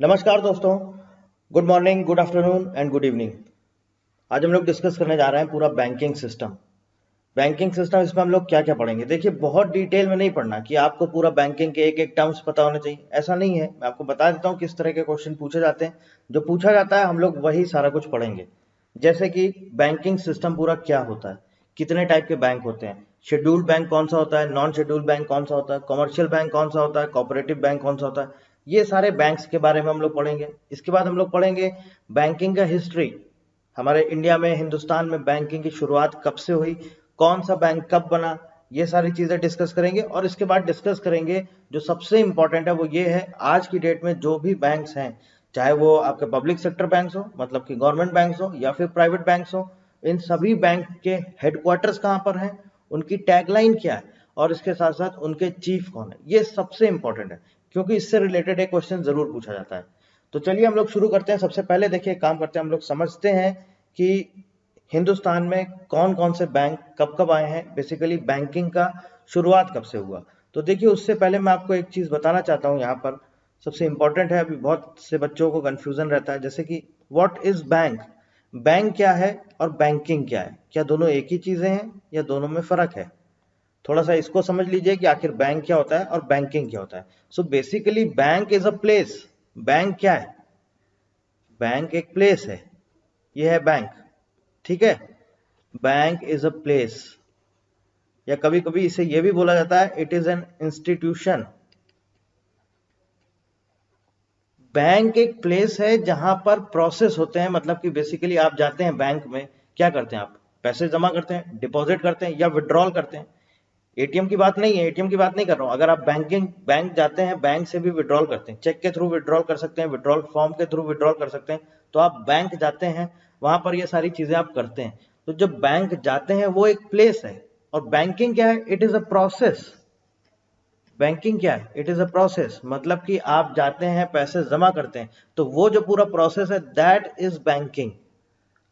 नमस्कार दोस्तों। Good morning, good afternoon and good evening. आज हम लोग डिस्कस करने जा रहे हैं पूरा बैंकिंग सिस्टम। बैंकिंग सिस्टम, इसमें हम लोग क्या क्या पढ़ेंगे। देखिए, बहुत डिटेल में नहीं पढ़ना कि आपको पूरा बैंकिंग के एक एक टर्म्स पता होने चाहिए, ऐसा नहीं है। मैं आपको बता देता हूँ किस तरह के क्वेश्चन पूछे जाते हैं। जो पूछा जाता है हम लोग वही सारा कुछ पढ़ेंगे। जैसे कि बैंकिंग सिस्टम पूरा क्या होता है, कितने टाइप के बैंक होते हैं, शेड्यूल्ड बैंक कौन सा होता है, नॉन शेड्यूल्ड बैंक कौन सा होता है, कमर्शियल बैंक कौन सा होता है, कोऑपरेटिव बैंक कौन सा होता है, ये सारे बैंक्स के बारे में हम लोग पढ़ेंगे। इसके बाद हम लोग पढ़ेंगे बैंकिंग का हिस्ट्री। हमारे इंडिया में, हिंदुस्तान में बैंकिंग की शुरुआत कब से हुई, कौन सा बैंक कब बना, ये सारी चीजें डिस्कस करेंगे। और इसके बाद डिस्कस करेंगे जो सबसे इंपॉर्टेंट है वो ये है, आज की डेट में जो भी बैंक्स हैं, चाहे वो आपके पब्लिक सेक्टर बैंक्स हो, मतलब कि गवर्नमेंट बैंक्स हो, या फिर प्राइवेट बैंक्स हो, इन सभी बैंक के हेडक्वार्टर्स कहाँ पर हैं, उनकी टैगलाइन क्या है, और इसके साथ साथ उनके चीफ कौन है। ये सबसे इंपॉर्टेंट है, क्योंकि इससे रिलेटेड एक क्वेश्चन जरूर पूछा जाता है। तो चलिए हम लोग शुरू करते हैं। सबसे पहले देखिए, काम करते हैं, हम लोग समझते हैं कि हिंदुस्तान में कौन कौन से बैंक कब कब आए हैं, बेसिकली बैंकिंग का शुरुआत कब से हुआ। तो देखिए, उससे पहले मैं आपको एक चीज बताना चाहता हूँ यहाँ पर, सबसे इंपॉर्टेंट है। अभी बहुत से बच्चों को कंफ्यूजन रहता है, जैसे कि व्हाट इज बैंक, बैंक क्या है और बैंकिंग क्या है, क्या दोनों एक ही चीजें हैं या दोनों में फर्क है। थोड़ा सा इसको समझ लीजिए कि आखिर बैंक क्या होता है और बैंकिंग क्या होता है। So basically bank is a place. Bank क्या है, बैंक एक प्लेस है, ये है बैंक। ठीक है, बैंक इज अ प्लेस, या कभी कभी इसे यह भी बोला जाता है it is an institution. Bank एक प्लेस है जहां पर प्रोसेस होते हैं, मतलब कि बेसिकली आप जाते हैं बैंक में, क्या करते हैं, आप पैसे जमा करते हैं, डिपॉजिट करते हैं या विड्रॉल करते हैं। एटीएम की बात नहीं है, एटीएम की बात नहीं कर रहा हूं। अगर आप बैंक जाते हैं, बैंक से भी विड्रॉल करते हैं, चेक के थ्रू विड्रॉल कर सकते हैं, विड्रॉल फॉर्म के थ्रू विड्रॉल कर सकते हैं। तो आप बैंक जाते हैं, वहां पर ये सारी चीजें आप करते हैं। तो जब बैंक जाते हैं वो एक प्लेस है। और बैंकिंग क्या है, it is a process. Banking क्या है, इट इज अ प्रोसेस, मतलब कि आप जाते हैं, पैसे जमा करते हैं, तो वो जो पूरा प्रोसेस है दैट इज बैंकिंग।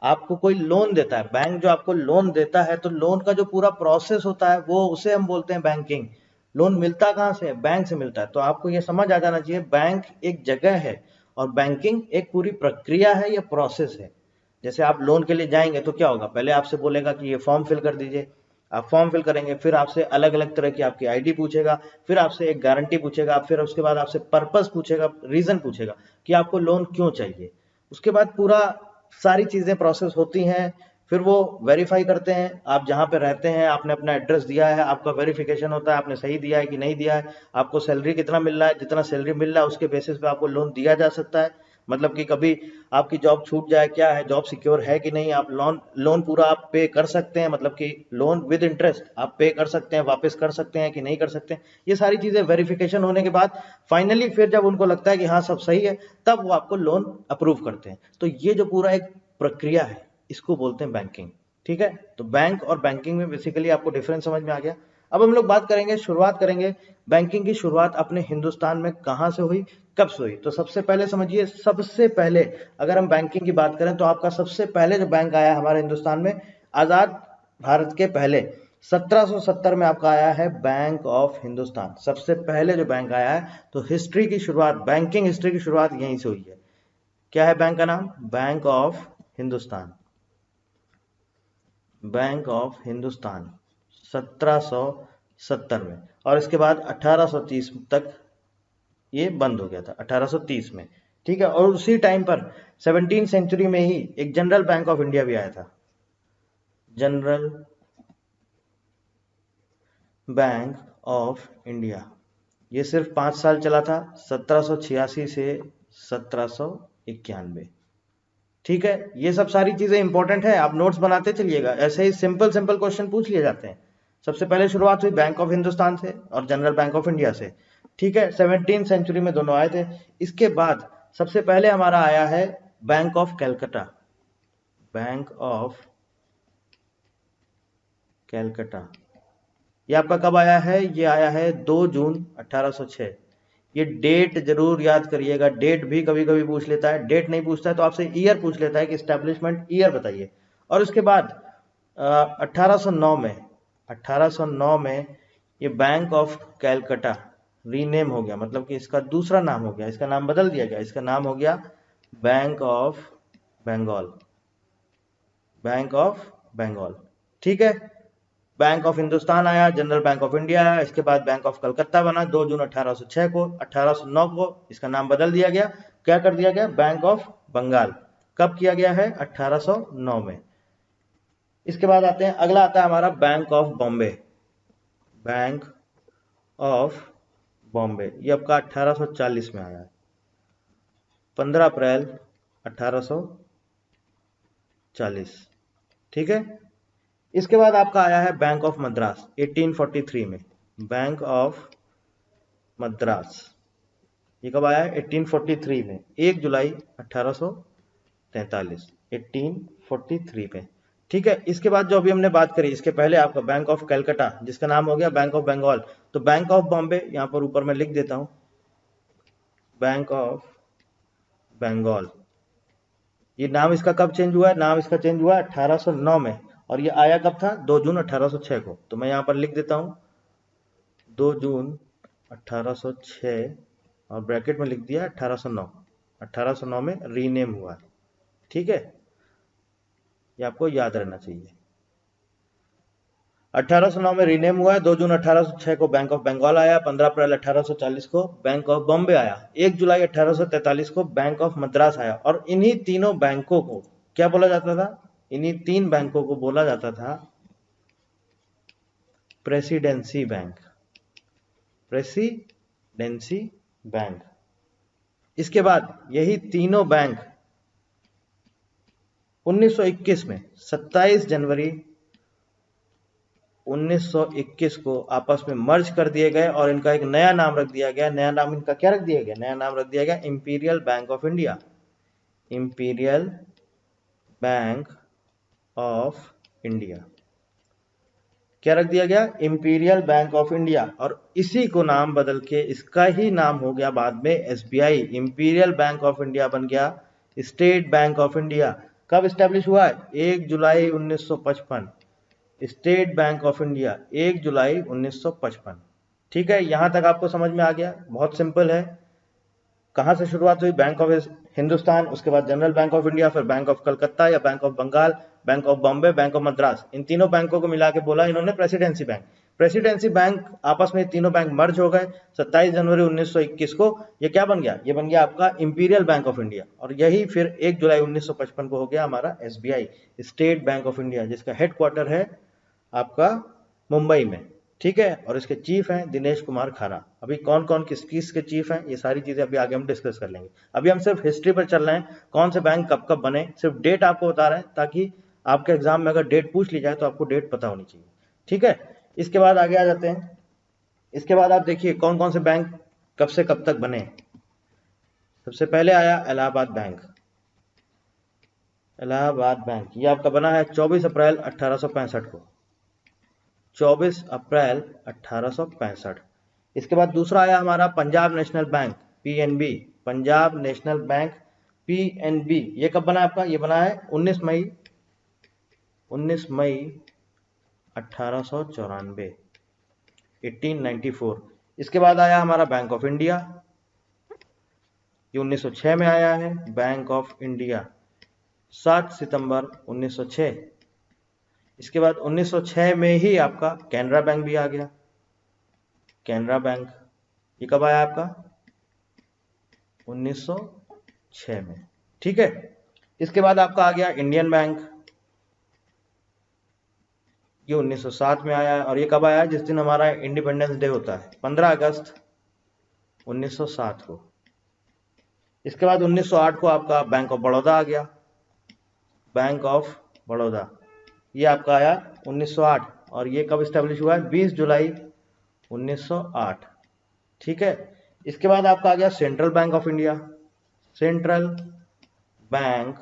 आपको कोई लोन देता है, बैंक जो आपको लोन देता है, तो लोन का जो पूरा प्रोसेस होता है वो उसे हम बोलते हैं बैंकिंग। लोन मिलता कहाँ से है, बैंक से मिलता है। तो आपको ये समझ आ जाना चाहिए, बैंक एक जगह है और बैंकिंग एक पूरी प्रक्रिया है या प्रोसेस है। जैसे आप लोन के लिए जाएंगे तो क्या होगा, पहले आपसे बोलेगा कि ये फॉर्म फिल कर दीजिए। आप फॉर्म फिल करेंगे, फिर आपसे अलग अलग तरह की आपकी आईडी पूछेगा, फिर आपसे एक गारंटी पूछेगा, फिर उसके बाद आपसे पर्पस पूछेगा, रीजन पूछेगा कि आपको लोन क्यों चाहिए। उसके बाद पूरा सारी चीजें प्रोसेस होती हैं। फिर वो वेरीफाई करते हैं, आप जहां पे रहते हैं, आपने अपना एड्रेस दिया है, आपका वेरिफिकेशन होता है आपने सही दिया है कि नहीं दिया है। आपको सैलरी कितना मिल रहा है, जितना सैलरी मिल रहा है उसके बेसिस पे आपको लोन दिया जा सकता है। मतलब कि कभी आपकी जॉब छूट जाए, क्या है, जॉब सिक्योर है कि नहीं, आप लोन लोन पूरा आप पे कर सकते हैं, मतलब कि लोन विद इंटरेस्ट आप पे कर सकते हैं, वापस कर सकते हैं कि नहीं कर सकते हैं। ये सारी चीजें वेरिफिकेशन होने के बाद फाइनली फिर जब उनको लगता है कि हाँ सब सही है, तब वो आपको लोन अप्रूव करते हैं। तो ये जो पूरा एक प्रक्रिया है, इसको बोलते हैं बैंकिंग। ठीक है, तो बैंक और बैंकिंग में बेसिकली आपको डिफरेंस समझ में आ गया। अब हम लोग बात करेंगे, शुरुआत करेंगे, बैंकिंग की शुरुआत अपने हिंदुस्तान में कहां से हुई, कब से हुई। तो सबसे पहले समझिए, सबसे पहले अगर हम बैंकिंग की बात करें तो आपका सबसे पहले जो बैंक आया हमारे हिंदुस्तान में, आजाद भारत के पहले 1770 में आपका आया है बैंक ऑफ हिंदुस्तान। सबसे पहले जो बैंक आया है, तो हिस्ट्री की शुरुआत, बैंकिंग हिस्ट्री की शुरुआत यहीं से हुई है। क्या है बैंक का नाम, bank of Hindustan. Bank of Hindustan 1770 में, और इसके बाद 1830 तक ये बंद हो गया था, 1830 में। ठीक है, और उसी टाइम पर 17 सेंचुरी में ही एक जनरल बैंक ऑफ इंडिया भी आया था, जनरल बैंक ऑफ इंडिया। ये सिर्फ 5 साल चला था, 1786 से 1791। ठीक है, ये सब सारी चीजें इंपॉर्टेंट है, आप नोट्स बनाते चलिएगा, ऐसे ही सिंपल सिंपल क्वेश्चन पूछ लिए जाते हैं। सबसे पहले शुरुआत हुई बैंक ऑफ हिंदुस्तान से और जनरल बैंक ऑफ इंडिया से। ठीक है, 17 सेंचुरी में दोनों आए थे। इसके बाद सबसे पहले हमारा आया है bank of Calcutta. Bank of Calcutta, ये आपका कब आया है, ये आया है 2 जून 1806। ये डेट जरूर याद करिएगा, डेट भी कभी कभी पूछ लेता है, डेट नहीं पूछता है तो आपसे ईयर पूछ लेता है कि स्टैब्लिशमेंट ईयर बताइए। और उसके बाद 1809 में, 1809 में ये बैंक ऑफ कैलकाटा रीनेम हो गया, मतलब कि इसका दूसरा नाम हो गया, इसका नाम बदल दिया गया, इसका नाम हो गया bank of Bengal, bank of Bengal. ठीक है, बैंक ऑफ हिंदुस्तान आया, जनरल बैंक ऑफ इंडिया आया, इसके बाद बैंक ऑफ कलकत्ता बना 2 जून 1806 को। 1809 को इसका नाम बदल दिया गया, क्या कर दिया गया, बैंक ऑफ बंगाल। कब किया गया है, 1809 में। इसके बाद आते हैं, अगला आता है हमारा bank of Bombay, bank of Bombay, ये आपका 1840 में आया है, 15 अप्रैल 1840। ठीक है, इसके बाद आपका आया है बैंक ऑफ मद्रास 1843 में, बैंक ऑफ मद्रास, ये कब आया है, 1843 में, 1 जुलाई 1843, 1843 में। ठीक है, इसके बाद जो अभी हमने बात करी, इसके पहले आपका बैंक ऑफ कलकत्ता, जिसका नाम हो गया बैंक ऑफ बंगाल। तो बैंक ऑफ बॉम्बे यहां पर ऊपर मैं लिख देता हूं, बैंक ऑफ बंगाल। ये नाम इसका कब चेंज हुआ है, नाम इसका चेंज हुआ 1809 में, और ये आया कब था, 2 जून 1806 को। तो मैं यहां पर लिख देता हूं 2 जून 1806, और ब्रैकेट में लिख दिया 1809, 1809 में रीनेम हुआ। ठीक है, ये आपको याद रहना चाहिए, 1809 में रीनेम हुआ है। 2 जून 1806 को बैंक ऑफ बंगाल आया, 15 अप्रैल 1840 को बैंक ऑफ बॉम्बे आया, 1 जुलाई 1843 को बैंक ऑफ मद्रास आया। और इन्हीं तीनों बैंकों को क्या बोला जाता था, इन्हीं 3 बैंकों को बोला जाता था प्रेसिडेंसी बैंक, प्रेसिडेंसी बैंक। इसके बाद यही तीनों बैंक 1921 में, 27 जनवरी 1921 को आपस में मर्ज कर दिए गए, और इनका एक नया नाम रख दिया गया। नया नाम इनका क्या रख दिया गया, नया नाम रख दिया गया imperial bank of India, imperial bank of India. क्या रख दिया गया, इंपीरियल बैंक ऑफ इंडिया। और इसी को नाम बदल के इसका ही नाम हो गया बाद में SBI, imperial bank of India बन गया स्टेट बैंक ऑफ इंडिया। कब स्टैब्लिश हुआ है, 1 जुलाई 1955, स्टेट बैंक ऑफ इंडिया 1 जुलाई 1955। ठीक है, यहां तक आपको समझ में आ गया, बहुत सिंपल है। कहां से शुरुआत हुई, बैंक ऑफ हिंदुस्तान, उसके बाद जनरल बैंक ऑफ इंडिया, फिर बैंक ऑफ कलकत्ता या bank of Bengal, bank of Bombay, bank of Madras. इन तीनों बैंकों को मिला के बोला इन्होंने प्रेसिडेंसी बैंक। प्रेसिडेंसी बैंक आपस में तीनों बैंक मर्ज हो गए 27 जनवरी 1921 को। ये क्या बन गया, ये बन गया आपका इंपीरियल बैंक ऑफ इंडिया। और यही फिर 1 जुलाई 1955 को हो गया हमारा SBI, state bank of India, जिसका हेडक्वार्टर है आपका मुंबई में। ठीक है, और इसके चीफ हैं दिनेश कुमार खारा। अभी कौन कौन किस के चीफ हैं, ये सारी चीजें अभी आगे हम डिस्कस कर लेंगे। अभी हम सिर्फ हिस्ट्री पर चल रहे हैं, कौन से बैंक कब कब बने, सिर्फ डेट आपको बता रहे हैं, ताकि आपके एग्जाम में अगर डेट पूछ ली जाए तो आपको डेट पता होनी चाहिए। ठीक है, इसके बाद आगे आ जाते हैं। इसके बाद आप देखिए कौन कौन से बैंक कब से कब तक बने। सबसे पहले आया इलाहाबाद बैंक, इलाहाबाद बैंक ये आपका बना है 24 अप्रैल 1865 को, 24 अप्रैल 1865। इसके बाद दूसरा आया हमारा Punjab national bank, PNB, Punjab national bank PNB. ये कब बना है आपका, ये बना है 19 मई 1894, 1894। इसके बाद आया हमारा बैंक ऑफ इंडिया, ये 1906 में आया है, बैंक ऑफ इंडिया 7 सितंबर 1906। इसके बाद 1906 में ही आपका कैनरा बैंक भी आ गया, कैनरा बैंक ये कब आया आपका, 1906 में। ठीक है, इसके बाद आपका आ गया इंडियन बैंक, ये 1907 में आया है। और ये कब आया, जिस दिन हमारा इंडिपेंडेंस डे होता है, 15 अगस्त 1907 को। इसके बाद 1908 को आपका बैंक ऑफ बड़ौदा आ गया, बैंक ऑफ बड़ौदा ये आपका आया 1908। और ये कब स्टैब्लिश हुआ है, 20 जुलाई 1908। ठीक है, इसके बाद आपका आ गया central bank of India, central bank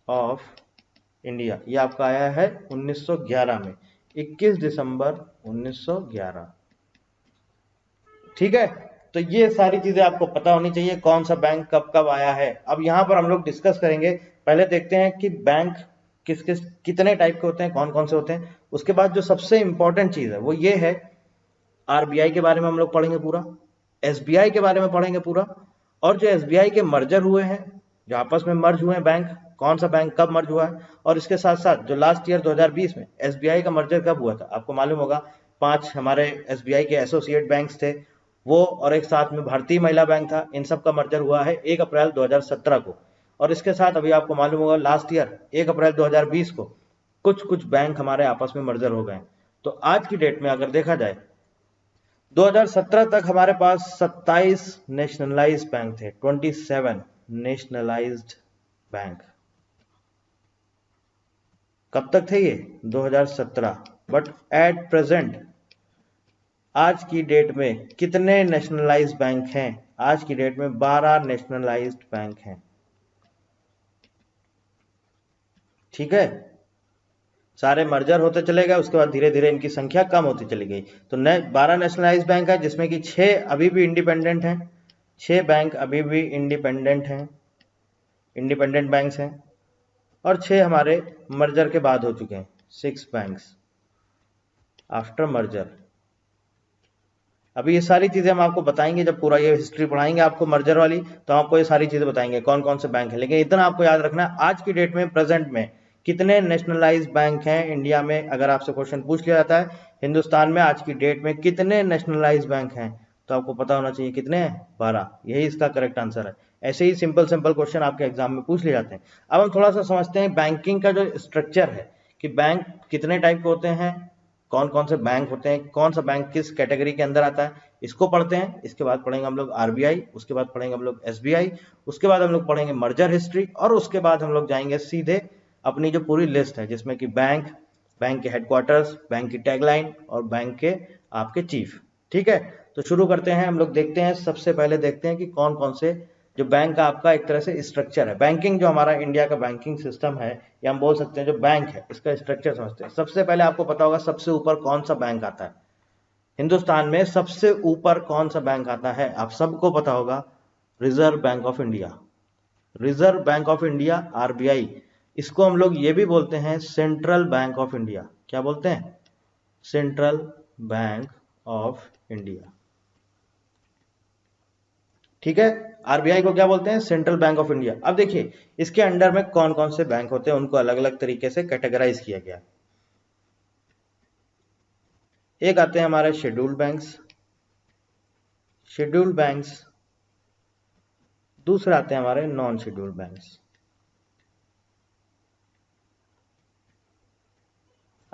of India ये आपका आया है 1911 में, 21 दिसंबर 1911। ठीक है, तो ये सारी चीजें आपको पता होनी चाहिए, कौन सा बैंक कब कब आया है। अब यहां पर हम लोग डिस्कस करेंगे, पहले देखते हैं कि बैंक किस किस कितने टाइप के होते हैं, कौन कौन से होते हैं। उसके बाद जो सबसे इंपॉर्टेंट चीज है वो ये है, आरबीआई के बारे में हम लोग पढ़ेंगे पूरा, एसबीआई के बारे में पढ़ेंगे पूरा, और जो एसबीआई के मर्जर हुए हैं, जो आपस में मर्ज हुए हैं बैंक, कौन सा बैंक कब मर्ज हुआ है, और इसके साथ साथ जो लास्ट ईयर 2020 में एसबीआई का मर्जर कब हुआ था, आपको मालूम होगा 5 हमारे एसबीआई के एसोसिएट बैंक्स थे वो, और एक साथ में भारतीय महिला बैंक था, इन सब का मर्जर हुआ है 1 अप्रैल 2017 को। और इसके साथ अभी आपको मालूम होगा लास्ट ईयर 1 अप्रैल 2020 को कुछ कुछ बैंक हमारे आपस में मर्जर हो गए। तो आज की डेट में अगर देखा जाए 2017 तक हमारे पास 27 नेशनलाइज्ड बैंक थे, 27 नेशनलाइज्ड बैंक। कब तक थे ये? 2017। बट एट प्रेजेंट आज की डेट में कितने नेशनलाइज्ड बैंक हैं? आज की डेट में 12 नेशनलाइज्ड बैंक हैं। ठीक है, सारे मर्जर होते चले गए, उसके बाद धीरे धीरे इनकी संख्या कम होती चली गई। तो 12 नेशनलाइज्ड बैंक है, जिसमें कि 6 अभी भी इंडिपेंडेंट हैं, 6 बैंक अभी भी इंडिपेंडेंट हैं, इंडिपेंडेंट बैंक्स हैं, और 6 हमारे मर्जर के बाद हो चुके हैं, 6 बैंक्स आफ्टर मर्जर। अभी ये सारी चीजें हम आपको बताएंगे, जब पूरा ये हिस्ट्री पढ़ाएंगे आपको मर्जर वाली, तो आपको ये सारी चीजें बताएंगे कौन कौन से बैंक है। लेकिन इतना आपको याद रखना, आज की डेट में प्रेजेंट में कितने नेशनलाइज्ड बैंक हैं इंडिया में। अगर आपसे क्वेश्चन पूछ लिया जाता है हिंदुस्तान में आज की डेट में कितने नेशनलाइज्ड बैंक हैं, तो आपको पता होना चाहिए कितने हैं, 12। यही इसका करेक्ट आंसर है। ऐसे ही सिंपल सिंपल क्वेश्चन आपके एग्जाम में पूछ लिए जाते हैं। अब हम थोड़ा सा समझते हैं बैंकिंग का जो स्ट्रक्चर है, कि बैंक कितने टाइप के होते हैं, कौन कौन से बैंक होते हैं, कौन सा बैंक किस कैटेगरी के अंदर आता है, इसको पढ़ते हैं। इसके बाद पढ़ेंगे हम लोग आरबीआई, उसके बाद पढ़ेंगे हम लोग एसबीआई, उसके बाद हम लोग पढ़ेंगे मर्जर हिस्ट्री, और उसके बाद हम लोग जाएंगे सीधे अपनी जो पूरी लिस्ट है, जिसमें कि बैंक, बैंक के हेडक्वार्टर्स, बैंक की टैगलाइन, और बैंक के आपके चीफ। ठीक है, तो शुरू करते हैं हम लोग। देखते हैं, सबसे पहले देखते हैं कि कौन कौन से जो बैंक का आपका एक तरह से स्ट्रक्चर है, बैंकिंग जो हमारा इंडिया का बैंकिंग सिस्टम है, या हम बोल सकते हैं जो बैंक है, इसका स्ट्रक्चर समझते हैं। सबसे पहले आपको पता होगा सबसे ऊपर कौन सा बैंक आता है हिंदुस्तान में, सबसे ऊपर कौन सा बैंक आता है, आप सबको पता होगा, reserve bank of India. Reserve bank of India, RBI, इसको हम लोग ये भी बोलते हैं सेंट्रल बैंक ऑफ इंडिया। क्या बोलते हैं? Central bank of India. ठीक है, आरबीआई को क्या बोलते हैं? Central bank of India. अब देखिए इसके अंडर में कौन कौन से बैंक होते हैं, उनको अलग अलग तरीके से कैटेगराइज किया गया। एक आते हैं हमारे शेड्यूल्ड बैंक्स, शेड्यूल्ड बैंक्स। दूसरे आते हैं हमारे नॉन शेड्यूल्ड बैंक्स।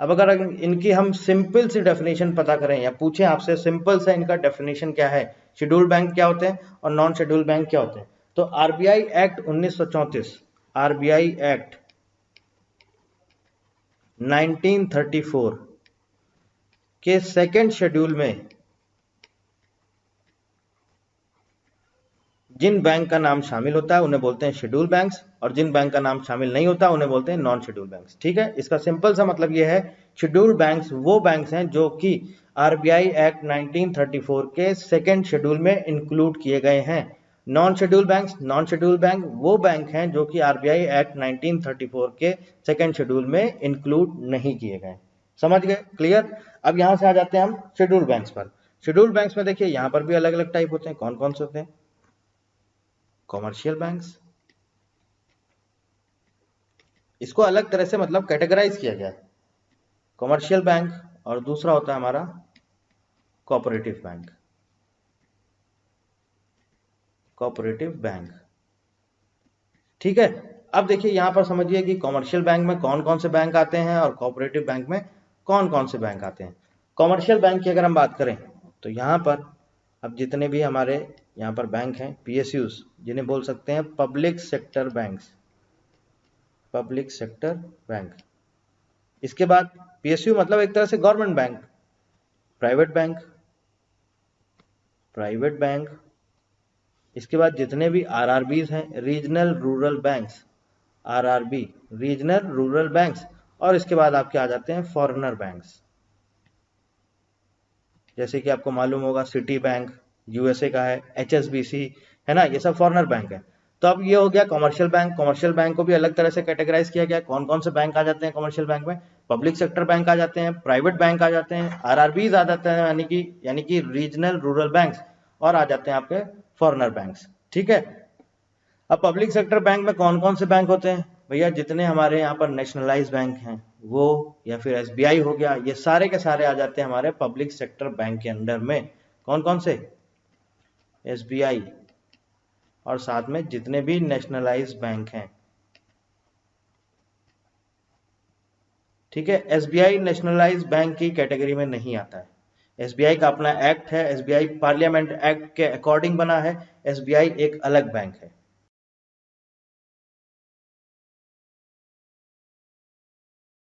अब अगर इनकी हम सिंपल सी डेफिनेशन पता करें, या पूछें आपसे सिंपल सा इनका डेफिनेशन क्या है, शेड्यूल्ड बैंक क्या होते हैं और नॉन शेड्यूल्ड बैंक क्या होते हैं, तो आरबीआई एक्ट 1934, आरबीआई एक्ट 1934 के सेकेंड शेड्यूल में जिन बैंक का नाम शामिल होता है उन्हें बोलते हैं शेड्यूल बैंक्स, और जिन बैंक का नाम शामिल नहीं होता उन्हें बोलते हैं नॉन शेड्यूल बैंक्स। ठीक है, इसका सिंपल सा मतलब यह है, शेड्यूल बैंक्स वो बैंक्स हैं जो कि आरबीआई एक्ट 1934 के सेकेंड शेड्यूल में इंक्लूड किए गए हैं। Non schedule banks, non schedule bank वो बैंक हैं जो कि आरबीआई एक्ट 1934 के सेकेंड शेड्यूल में इंक्लूड नहीं किए गए। समझ गए? क्लियर? अब यहां से आ जाते हैं हम शेड्यूल बैंक्स पर। शेड्यूल बैंक्स में देखिए यहां पर भी अलग अलग टाइप होते हैं। कौन कौन से होते हैं? कॉमर्शियल बैंक्स, इसको अलग तरह से मतलब कैटेगराइज किया गया है, कॉमर्शियल बैंक, और दूसरा होता है हमारा कोऑपरेटिव बैंक, कोऑपरेटिव बैंक। ठीक है, अब देखिए यहां पर समझिए कि कॉमर्शियल बैंक में कौन कौन से बैंक आते हैं और कोऑपरेटिव बैंक में कौन कौन से बैंक आते हैं। कॉमर्शियल बैंक की अगर हम बात करें तो यहां पर अब जितने भी हमारे यहाँ पर बैंक हैं, पीएसयूज, जिन्हें बोल सकते हैं public sector banks, public sector bank. इसके बाद पीएसयू मतलब एक तरह से government bank, private bank, private bank. इसके बाद जितने भी आरआरबीज हैं, regional rural banks, RRB, regional rural banks. और इसके बाद आपके आ जाते हैं फॉरेनर बैंक्स, जैसे कि आपको मालूम होगा सिटी बैंक यूएसए का है, एचएसबीसी है ना, ये सब फॉरेनर बैंक है। तो अब ये हो गया कॉमर्शियल बैंक। कॉमर्शियल बैंक को भी अलग तरह से कैटेगराइज किया गया। कौन कौन से बैंक आ जाते हैं कॉमर्शियल बैंक में? पब्लिक सेक्टर बैंक आ जाते हैं, प्राइवेट बैंक आ जाते हैं, आरआरबीज आ जाते हैं, यानी कि रीजनल रूरल बैंक्स, और आ जाते हैं आपके फॉरेनर बैंक्स। ठीक है, अब पब्लिक सेक्टर बैंक में कौन कौन से बैंक होते हैं भैया? जितने हमारे यहाँ पर नेशनलाइज बैंक हैं वो, या फिर एसबीआई हो गया, ये सारे के सारे आ जाते हैं हमारे पब्लिक सेक्टर बैंक के अंडर में। कौन कौन से? एसबीआई और साथ में जितने भी नेशनलाइज बैंक हैं। ठीक है, एसबीआई नेशनलाइज बैंक की कैटेगरी में नहीं आता है। एसबीआई का अपना एक्ट है, एसबीआई पार्लियामेंट एक्ट के अकॉर्डिंग बना है, एसबीआई एक अलग बैंक है।